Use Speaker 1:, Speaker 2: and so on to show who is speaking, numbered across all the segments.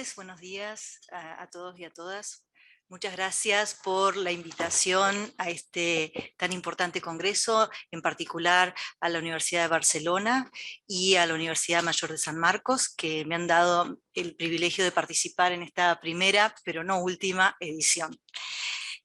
Speaker 1: tardes, buenos días a todos y a todas. Muchas gracias por la invitación a este tan importante congreso, en particular a la Universidad de Barcelona y a la Universidad Mayor de San Marcos, que me han dado el privilegio de participar en esta primera, pero no última edición.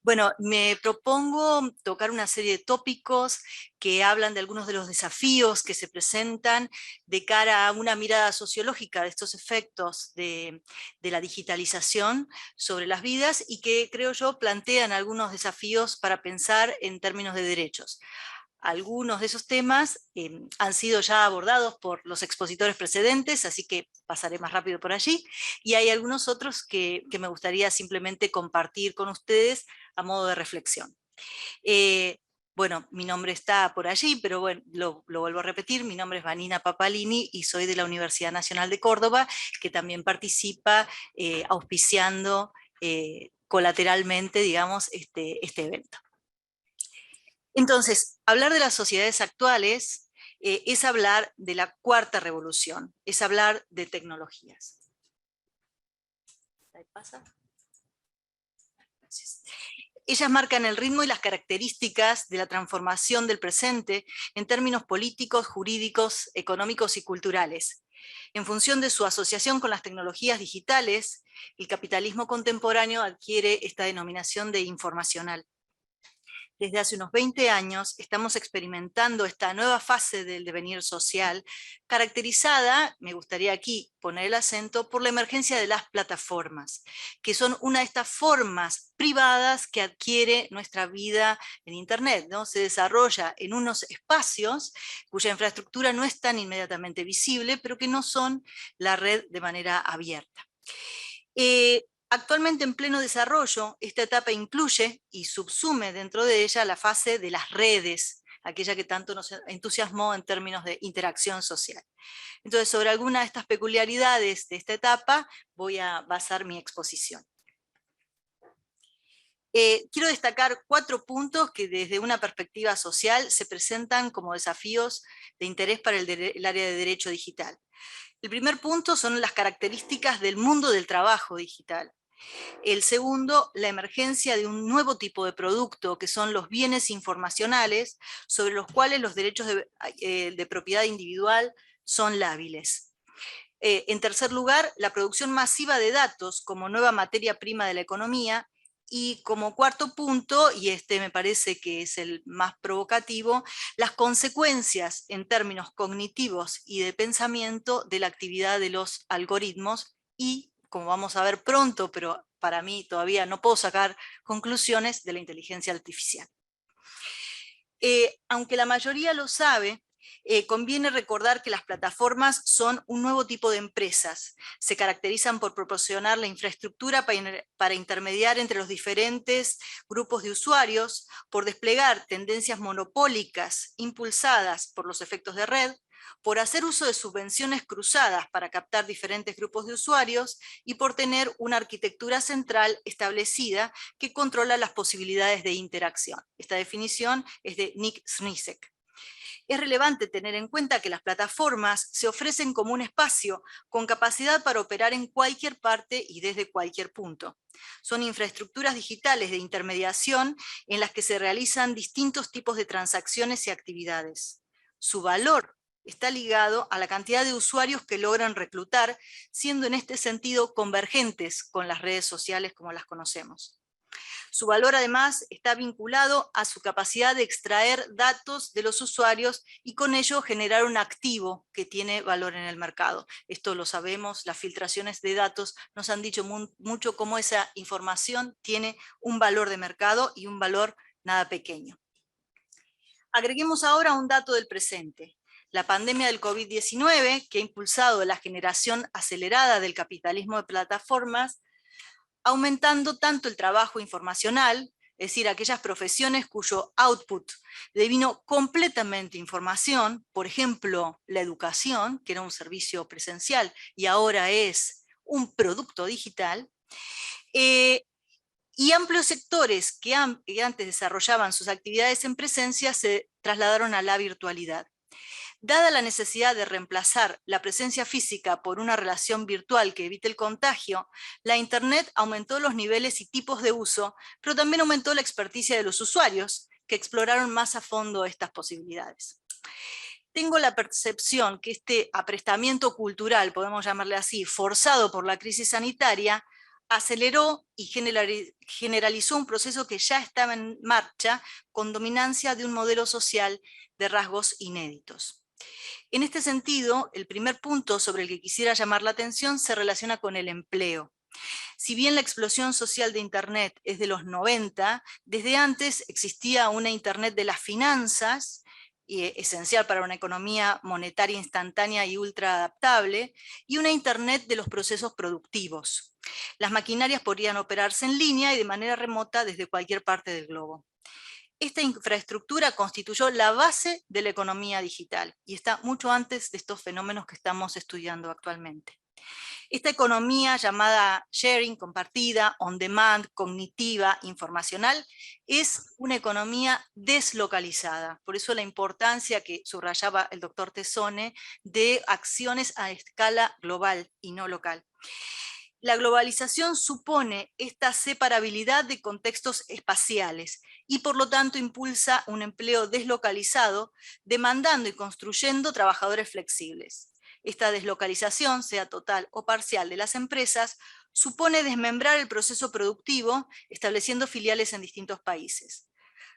Speaker 1: Bueno, me propongo tocar una serie de tópicos que hablan de algunos de los desafíos que se presentan de cara a una mirada sociológica de estos efectos de la digitalización sobre las vidas y que, creo yo, plantean algunos desafíos para pensar en términos de derechos. Algunos de esos temas han sido ya abordados por los expositores precedentes, así que pasaré más rápido por allí, y hay algunos otros que me gustaría simplemente compartir con ustedes a modo de reflexión. Bueno, mi nombre está por allí, pero bueno, lo vuelvo a repetir, mi nombre es Vanina Papalini y soy de la Universidad Nacional de Córdoba, que también participa auspiciando colateralmente, digamos, este evento. Entonces, hablar de las sociedades actuales es hablar de la cuarta revolución, es hablar de tecnologías. ¿Ahí pasa? Gracias. Ellas marcan el ritmo y las características de la transformación del presente en términos políticos, jurídicos, económicos y culturales. En función de su asociación con las tecnologías digitales, el capitalismo contemporáneo adquiere esta denominación de informacional. Desde hace unos 20 años estamos experimentando esta nueva fase del devenir social, caracterizada, me gustaría aquí poner el acento, por la emergencia de las plataformas, que son una de estas formas privadas que adquiere nuestra vida en Internet, ¿no? Se desarrolla en unos espacios cuya infraestructura no es tan inmediatamente visible, pero que no son la red de manera abierta. Actualmente en pleno desarrollo, esta etapa incluye y subsume dentro de ella la fase de las redes, aquella que tanto nos entusiasmó en términos de interacción social. Entonces, sobre alguna de estas peculiaridades de esta etapa voy a basar mi exposición. Quiero destacar 4 puntos que desde una perspectiva social se presentan como desafíos de interés para el área de derecho digital. El primer punto son las características del mundo del trabajo digital. El segundo, la emergencia de un nuevo tipo de producto, que son los bienes informacionales, sobre los cuales los derechos de propiedad individual son lábiles. En tercer lugar, la producción masiva de datos como nueva materia prima de la economía. Y como cuarto punto, y este me parece que es el más provocativo, las consecuencias en términos cognitivos y de pensamiento de la actividad de los algoritmos y, como vamos a ver pronto, pero para mí todavía no puedo sacar conclusiones, de la inteligencia artificial. Aunque la mayoría lo sabe, conviene recordar que las plataformas son un nuevo tipo de empresas. Se caracterizan por proporcionar la infraestructura para intermediar entre los diferentes grupos de usuarios, por desplegar tendencias monopólicas impulsadas por los efectos de red, por hacer uso de subvenciones cruzadas para captar diferentes grupos de usuarios y por tener una arquitectura central establecida que controla las posibilidades de interacción. Esta definición es de Nick Snisek. Es relevante tener en cuenta que las plataformas se ofrecen como un espacio con capacidad para operar en cualquier parte y desde cualquier punto. Son infraestructuras digitales de intermediación en las que se realizan distintos tipos de transacciones y actividades. Su valor está ligado a la cantidad de usuarios que logran reclutar, siendo en este sentido convergentes con las redes sociales como las conocemos. Su valor además está vinculado a su capacidad de extraer datos de los usuarios y con ello generar un activo que tiene valor en el mercado. Esto lo sabemos, las filtraciones de datos nos han dicho mucho cómo esa información tiene un valor de mercado y un valor nada pequeño. Agreguemos ahora un dato del presente. La pandemia del COVID-19, que ha impulsado la generación acelerada del capitalismo de plataformas, aumentando tanto el trabajo informacional, es decir, aquellas profesiones cuyo output devino completamente información, por ejemplo, la educación, que era un servicio presencial y ahora es un producto digital, y amplios sectores que antes desarrollaban sus actividades en presencia se trasladaron a la virtualidad. Dada la necesidad de reemplazar la presencia física por una relación virtual que evite el contagio, la Internet aumentó los niveles y tipos de uso, pero también aumentó la experticia de los usuarios, que exploraron más a fondo estas posibilidades. Tengo la percepción que este aprestamiento cultural, podemos llamarle así, forzado por la crisis sanitaria, aceleró y generalizó un proceso que ya estaba en marcha con dominancia de un modelo social de rasgos inéditos. En este sentido, el primer punto sobre el que quisiera llamar la atención se relaciona con el empleo. Si bien la explosión social de Internet es de los 90, desde antes existía una Internet de las finanzas, esencial para una economía monetaria instantánea y ultra adaptable, y una Internet de los procesos productivos. Las maquinarias podrían operarse en línea y de manera remota desde cualquier parte del globo. Esta infraestructura constituyó la base de la economía digital y está mucho antes de estos fenómenos que estamos estudiando actualmente. Esta economía llamada sharing, compartida, on demand, cognitiva, informacional, es una economía deslocalizada. Por eso la importancia que subrayaba el doctor Tessone de acciones a escala global y no local. La globalización supone esta separabilidad de contextos espaciales y por lo tanto impulsa un empleo deslocalizado, demandando y construyendo trabajadores flexibles. Esta deslocalización, sea total o parcial, de las empresas, supone desmembrar el proceso productivo, estableciendo filiales en distintos países.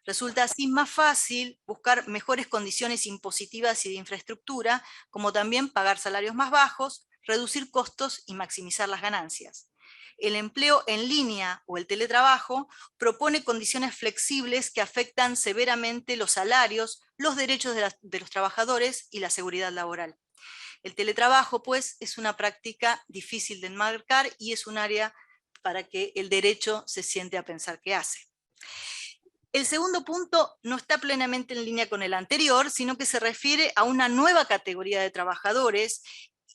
Speaker 1: Resulta así más fácil buscar mejores condiciones impositivas y de infraestructura, como también pagar salarios más bajos, reducir costos y maximizar las ganancias. El empleo en línea o el teletrabajo propone condiciones flexibles que afectan severamente los salarios, los derechos de los trabajadores y la seguridad laboral. El teletrabajo, pues, es una práctica difícil de enmarcar y es un área para que el derecho se siente a pensar qué hace. El segundo punto no está plenamente en línea con el anterior, sino que se refiere a una nueva categoría de trabajadores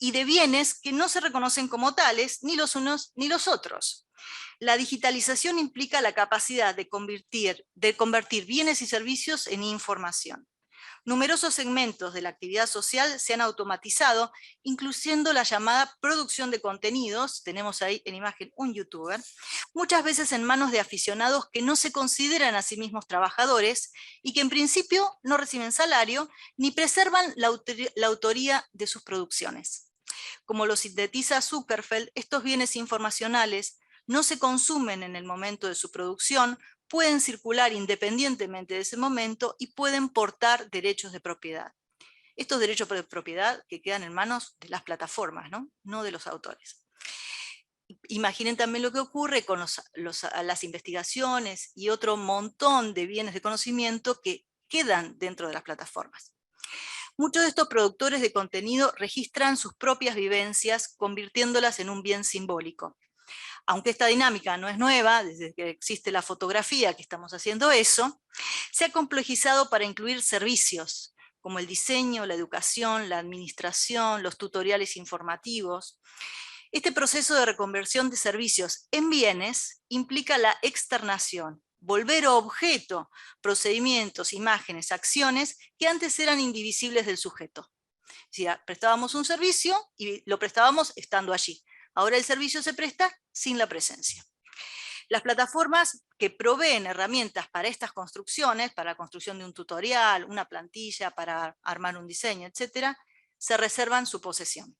Speaker 1: y de bienes que no se reconocen como tales, ni los unos ni los otros. La digitalización implica la capacidad de convertir bienes y servicios en información. Numerosos segmentos de la actividad social se han automatizado, incluyendo la llamada producción de contenidos, tenemos ahí en imagen un youtuber, muchas veces en manos de aficionados que no se consideran a sí mismos trabajadores y que en principio no reciben salario ni preservan la autoría de sus producciones. Como lo sintetiza Zuckerfeld, estos bienes informacionales no se consumen en el momento de su producción, pueden circular independientemente de ese momento y pueden portar derechos de propiedad. Estos derechos de propiedad que quedan en manos de las plataformas, no de los autores. Imaginen también lo que ocurre con las investigaciones y otro montón de bienes de conocimiento que quedan dentro de las plataformas. Muchos de estos productores de contenido registran sus propias vivencias, convirtiéndolas en un bien simbólico. Aunque esta dinámica no es nueva, desde que existe la fotografía que estamos haciendo eso, se ha complejizado para incluir servicios, como el diseño, la educación, la administración, los tutoriales informativos. Este proceso de reconversión de servicios en bienes implica la externación, volver objeto procedimientos, imágenes, acciones que antes eran indivisibles del sujeto. Si prestábamos un servicio y lo prestábamos estando allí. Ahora el servicio se presta sin la presencia. Las plataformas que proveen herramientas para estas construcciones, para la construcción de un tutorial, una plantilla, para armar un diseño, etc., se reservan su posesión.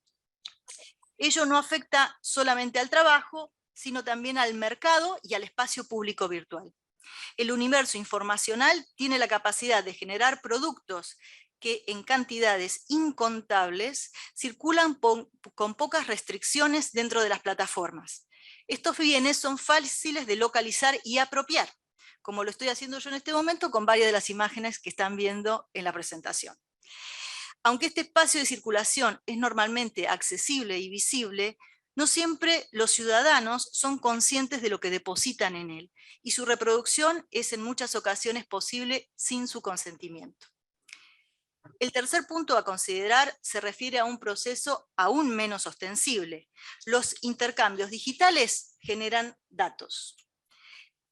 Speaker 1: Ello no afecta solamente al trabajo, sino también al mercado y al espacio público virtual. El universo informacional tiene la capacidad de generar productos que en cantidades incontables circulan con pocas restricciones dentro de las plataformas. Estos bienes son fáciles de localizar y apropiar, como lo estoy haciendo yo en este momento con varias de las imágenes que están viendo en la presentación. Aunque este espacio de circulación es normalmente accesible y visible, no siempre los ciudadanos son conscientes de lo que depositan en él, y su reproducción es en muchas ocasiones posible sin su consentimiento. El tercer punto a considerar se refiere a un proceso aún menos ostensible. Los intercambios digitales generan datos.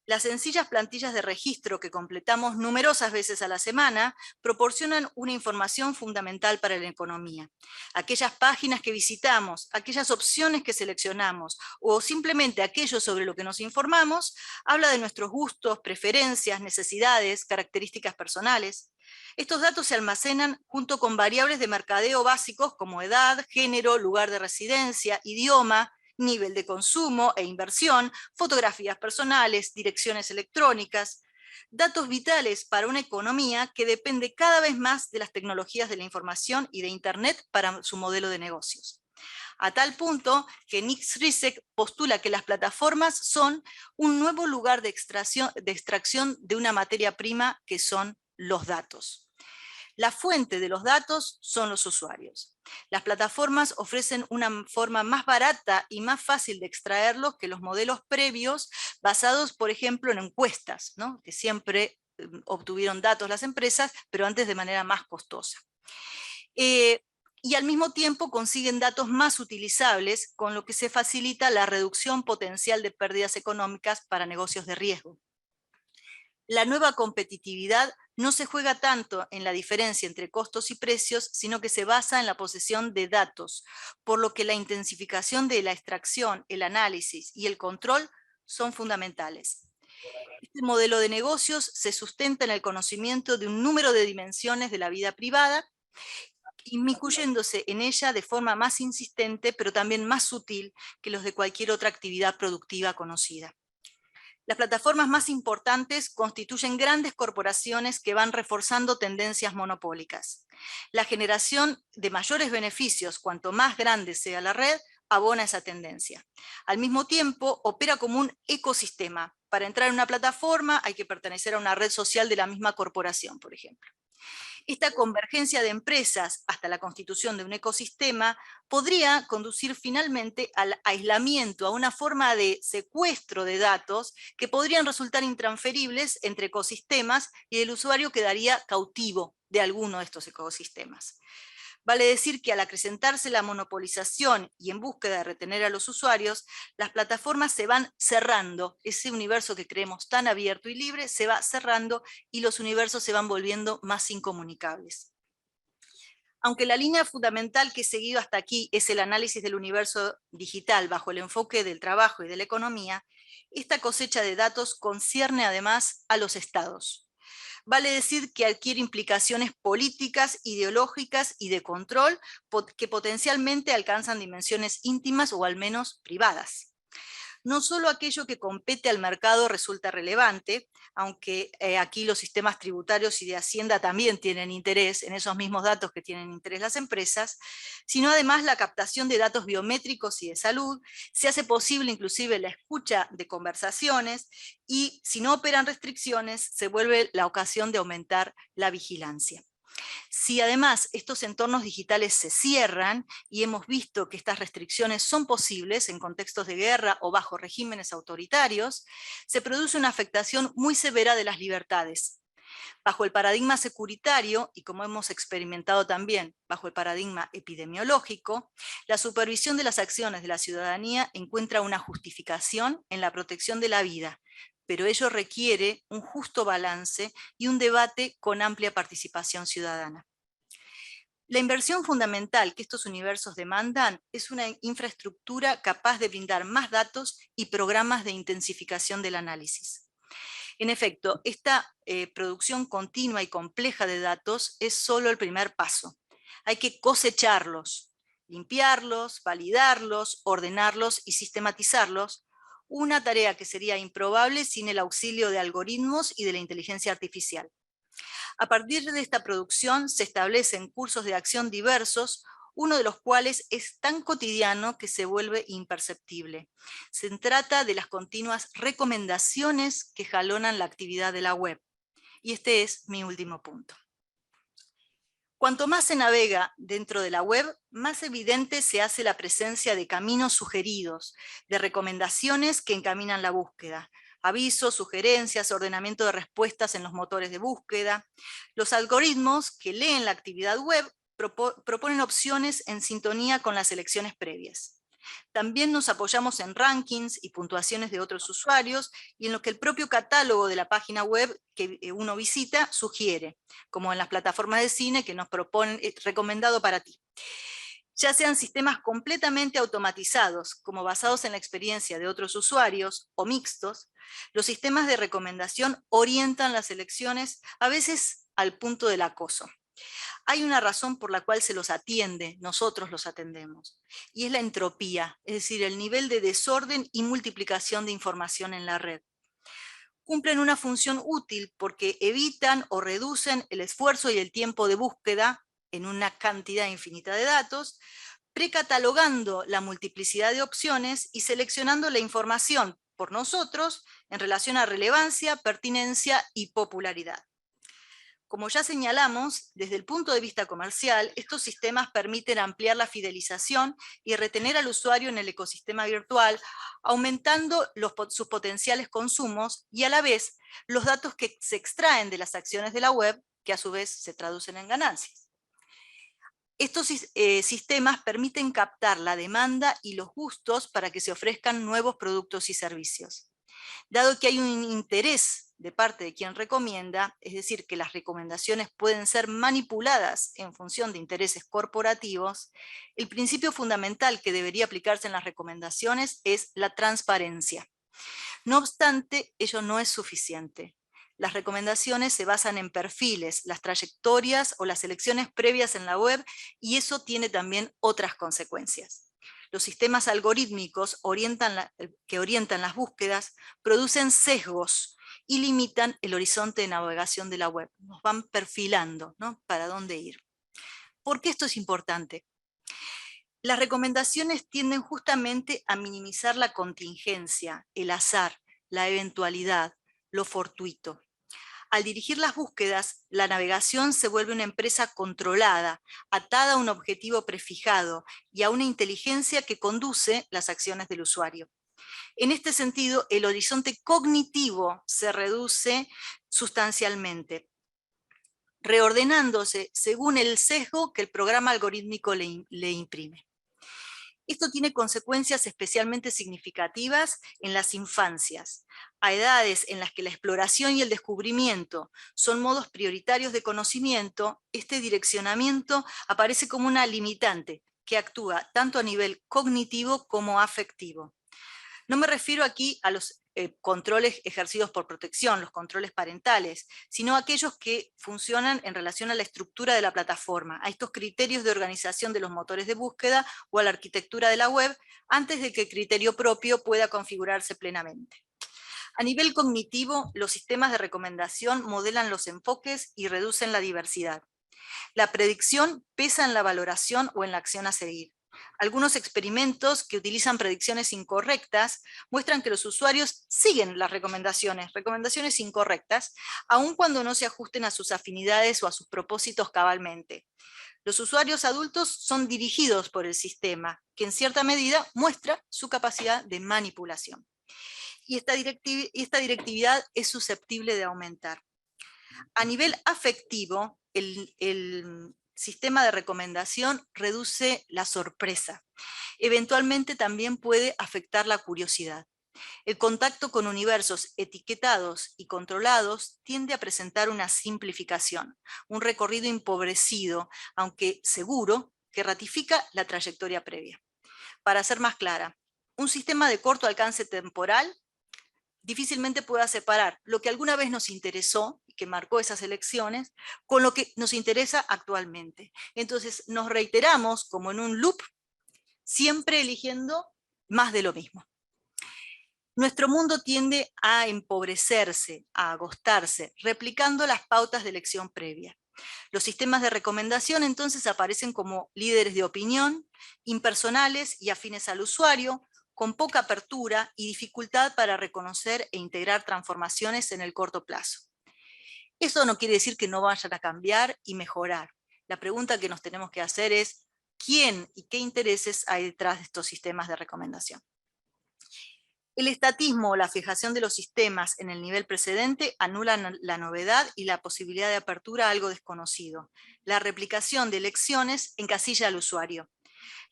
Speaker 1: Las sencillas plantillas de registro que completamos numerosas veces a la semana proporcionan una información fundamental para la economía. Aquellas páginas que visitamos, aquellas opciones que seleccionamos o simplemente aquello sobre lo que nos informamos, habla de nuestros gustos, preferencias, necesidades, características personales. Estos datos se almacenan junto con variables de mercadeo básicos como edad, género, lugar de residencia, idioma, nivel de consumo e inversión, fotografías personales, direcciones electrónicas, datos vitales para una economía que depende cada vez más de las tecnologías de la información y de Internet para su modelo de negocios. A tal punto que Nick Sricek postula que las plataformas son un nuevo lugar de extracción de una materia prima que son los datos. La fuente de los datos son los usuarios. Las plataformas ofrecen una forma más barata y más fácil de extraerlos que los modelos previos basados, por ejemplo, en encuestas, ¿no? Que siempre obtuvieron datos las empresas, pero antes de manera más costosa. Y al mismo tiempo consiguen datos más utilizables, con lo que se facilita la reducción potencial de pérdidas económicas para negocios de riesgo. La nueva competitividad no se juega tanto en la diferencia entre costos y precios, sino que se basa en la posesión de datos, por lo que la intensificación de la extracción, el análisis y el control son fundamentales. Este modelo de negocios se sustenta en el conocimiento de un número de dimensiones de la vida privada, inmiscuyéndose en ella de forma más insistente, pero también más sutil que los de cualquier otra actividad productiva conocida. Las plataformas más importantes constituyen grandes corporaciones que van reforzando tendencias monopólicas. La generación de mayores beneficios, cuanto más grande sea la red, abona esa tendencia. Al mismo tiempo, opera como un ecosistema. Para entrar en una plataforma hay que pertenecer a una red social de la misma corporación, por ejemplo. Esta convergencia de empresas hasta la constitución de un ecosistema podría conducir finalmente al aislamiento, a una forma de secuestro de datos que podrían resultar intransferibles entre ecosistemas y el usuario quedaría cautivo de alguno de estos ecosistemas. Vale decir que al acrecentarse la monopolización y en búsqueda de retener a los usuarios, las plataformas se van cerrando. Ese universo que creemos tan abierto y libre se va cerrando y los universos se van volviendo más incomunicables. Aunque la línea fundamental que he seguido hasta aquí es el análisis del universo digital bajo el enfoque del trabajo y de la economía, esta cosecha de datos concierne además a los estados. Vale decir que adquiere implicaciones políticas, ideológicas y de control que potencialmente alcanzan dimensiones íntimas o al menos privadas. No solo aquello que compete al mercado resulta relevante, aunque aquí los sistemas tributarios y de Hacienda también tienen interés en esos mismos datos que tienen interés las empresas, sino además la captación de datos biométricos y de salud, se hace posible inclusive la escucha de conversaciones y si no operan restricciones se vuelve la ocasión de aumentar la vigilancia. Si además estos entornos digitales se cierran, y hemos visto que estas restricciones son posibles en contextos de guerra o bajo regímenes autoritarios, se produce una afectación muy severa de las libertades. Bajo el paradigma securitario, y como hemos experimentado también bajo el paradigma epidemiológico, la supervisión de las acciones de la ciudadanía encuentra una justificación en la protección de la vida, pero ello requiere un justo balance y un debate con amplia participación ciudadana. La inversión fundamental que estos universos demandan es una infraestructura capaz de brindar más datos y programas de intensificación del análisis. En efecto, esta producción continua y compleja de datos es solo el primer paso. Hay que cosecharlos, limpiarlos, validarlos, ordenarlos y sistematizarlos, una tarea que sería improbable sin el auxilio de algoritmos y de la inteligencia artificial. A partir de esta producción se establecen cursos de acción diversos, uno de los cuales es tan cotidiano que se vuelve imperceptible. Se trata de las continuas recomendaciones que jalonan la actividad de la web. Y este es mi último punto. Cuanto más se navega dentro de la web, más evidente se hace la presencia de caminos sugeridos, de recomendaciones que encaminan la búsqueda, avisos, sugerencias, ordenamiento de respuestas en los motores de búsqueda. Los algoritmos que leen la actividad web proponen opciones en sintonía con las elecciones previas. También nos apoyamos en rankings y puntuaciones de otros usuarios y en lo que el propio catálogo de la página web que uno visita sugiere, como en las plataformas de cine que nos proponen recomendado para ti. Ya sean sistemas completamente automatizados, como basados en la experiencia de otros usuarios, o mixtos, los sistemas de recomendación orientan las elecciones a veces al punto del acoso. Hay una razón por la cual se los atiende, nosotros los atendemos, y es la entropía, es decir, el nivel de desorden y multiplicación de información en la red. Cumplen una función útil porque evitan o reducen el esfuerzo y el tiempo de búsqueda en una cantidad infinita de datos, precatalogando la multiplicidad de opciones y seleccionando la información por nosotros en relación a relevancia, pertinencia y popularidad. Como ya señalamos, desde el punto de vista comercial, estos sistemas permiten ampliar la fidelización y retener al usuario en el ecosistema virtual, aumentando sus potenciales consumos y a la vez los datos que se extraen de las acciones de la web, que a su vez se traducen en ganancias. Estos sistemas permiten captar la demanda y los gustos para que se ofrezcan nuevos productos y servicios. Dado que hay un interés de parte de quien recomienda, es decir, que las recomendaciones pueden ser manipuladas en función de intereses corporativos, el principio fundamental que debería aplicarse en las recomendaciones es la transparencia. No obstante, ello no es suficiente. Las recomendaciones se basan en perfiles, las trayectorias o las elecciones previas en la web, y eso tiene también otras consecuencias. Los sistemas algorítmicos que orientan las búsquedas producen sesgos y limitan el horizonte de navegación de la web. Nos van perfilando, ¿no?, para dónde ir. ¿Por qué esto es importante? Las recomendaciones tienden justamente a minimizar la contingencia, el azar, la eventualidad, lo fortuito. Al dirigir las búsquedas, la navegación se vuelve una empresa controlada, atada a un objetivo prefijado y a una inteligencia que conduce las acciones del usuario. En este sentido, el horizonte cognitivo se reduce sustancialmente, reordenándose según el sesgo que el programa algorítmico le imprime. Esto tiene consecuencias especialmente significativas en las infancias, a edades en las que la exploración y el descubrimiento son modos prioritarios de conocimiento. Este direccionamiento aparece como una limitante que actúa tanto a nivel cognitivo como afectivo. No me refiero aquí a los controles ejercidos por protección, los controles parentales, sino a aquellos que funcionan en relación a la estructura de la plataforma, a estos criterios de organización de los motores de búsqueda o a la arquitectura de la web, antes de que el criterio propio pueda configurarse plenamente. A nivel cognitivo, los sistemas de recomendación modelan los enfoques y reducen la diversidad. La predicción pesa en la valoración o en la acción a seguir. Algunos experimentos que utilizan predicciones incorrectas muestran que los usuarios siguen las recomendaciones incorrectas, aun cuando no se ajusten a sus afinidades o a sus propósitos cabalmente. Los usuarios adultos son dirigidos por el sistema, que en cierta medida muestra su capacidad de manipulación. Y esta directividad es susceptible de aumentar. A nivel afectivo, el sistema de recomendación reduce la sorpresa. Eventualmente también puede afectar la curiosidad. El contacto con universos etiquetados y controlados tiende a presentar una simplificación, un recorrido empobrecido, aunque seguro, que ratifica la trayectoria previa. Para ser más clara, un sistema de corto alcance temporal difícilmente pueda separar lo que alguna vez nos interesó y que marcó esas elecciones con lo que nos interesa actualmente. Entonces nos reiteramos como en un loop, siempre eligiendo más de lo mismo. Nuestro mundo tiende a empobrecerse, a agostarse, replicando las pautas de elección previa. Los sistemas de recomendación entonces aparecen como líderes de opinión, impersonales y afines al usuario, con poca apertura y dificultad para reconocer e integrar transformaciones en el corto plazo. Eso no quiere decir que no vayan a cambiar y mejorar. La pregunta que nos tenemos que hacer es ¿quién y qué intereses hay detrás de estos sistemas de recomendación? El estatismo o la fijación de los sistemas en el nivel precedente anulan la novedad y la posibilidad de apertura a algo desconocido. La replicación de elecciones encasilla al usuario.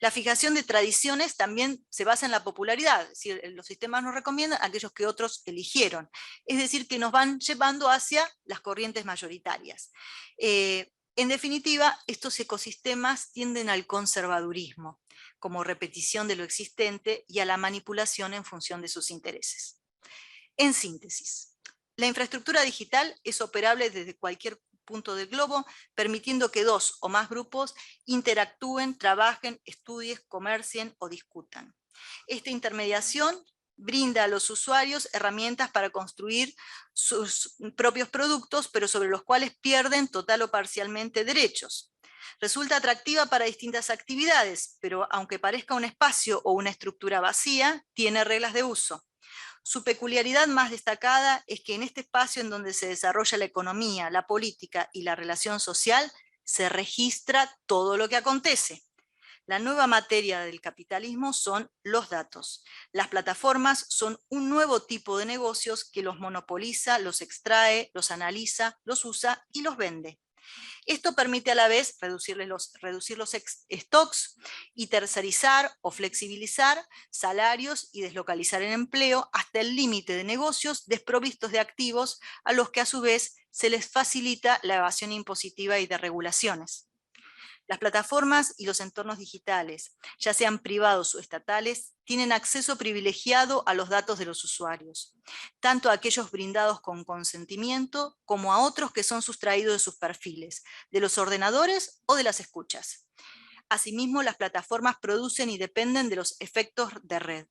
Speaker 1: La fijación de tradiciones también se basa en la popularidad, es decir, los sistemas nos recomiendan aquellos que otros eligieron, es decir, que nos van llevando hacia las corrientes mayoritarias. En definitiva, estos ecosistemas tienden al conservadurismo, como repetición de lo existente, y a la manipulación en función de sus intereses. En síntesis, la infraestructura digital es operable desde cualquier punto del globo, permitiendo que dos o más grupos interactúen, trabajen, estudien, comercien o discutan. Esta intermediación brinda a los usuarios herramientas para construir sus propios productos, pero sobre los cuales pierden total o parcialmente derechos. Resulta atractiva para distintas actividades, pero aunque parezca un espacio o una estructura vacía, tiene reglas de uso. Su peculiaridad más destacada es que en este espacio en donde se desarrolla la economía, la política y la relación social, se registra todo lo que acontece. La nueva materia del capitalismo son los datos. Las plataformas son un nuevo tipo de negocios que los monopoliza, los extrae, los analiza, los usa y los vende. Esto permite a la vez reducir los stocks y tercerizar o flexibilizar salarios y deslocalizar el empleo hasta el límite de negocios desprovistos de activos, a los que a su vez se les facilita la evasión impositiva y de regulaciones. Las plataformas y los entornos digitales, ya sean privados o estatales, tienen acceso privilegiado a los datos de los usuarios, tanto a aquellos brindados con consentimiento como a otros que son sustraídos de sus perfiles, de los ordenadores o de las escuchas. Asimismo, las plataformas producen y dependen de los efectos de red.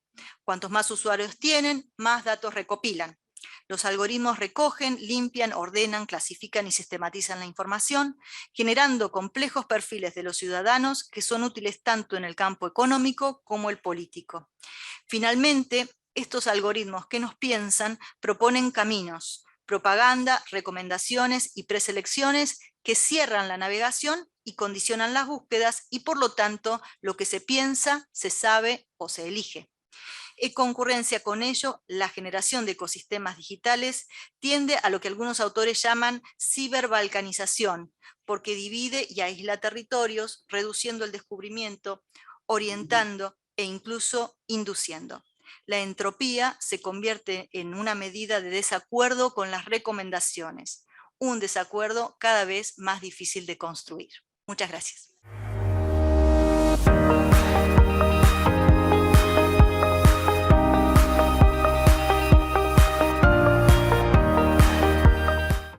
Speaker 1: Cuantos más usuarios tienen, más datos recopilan. Los algoritmos recogen, limpian, ordenan, clasifican y sistematizan la información, generando complejos perfiles de los ciudadanos que son útiles tanto en el campo económico como el político. Finalmente, estos algoritmos que nos piensan proponen caminos, propaganda, recomendaciones y preselecciones que cierran la navegación y condicionan las búsquedas y, por lo tanto, lo que se piensa, se sabe o se elige. En concurrencia con ello, la generación de ecosistemas digitales tiende a lo que algunos autores llaman ciberbalcanización, porque divide y aísla territorios, reduciendo el descubrimiento, orientando e incluso induciendo. La entropía se convierte en una medida de desacuerdo con las recomendaciones, un desacuerdo cada vez más difícil de construir. Muchas gracias.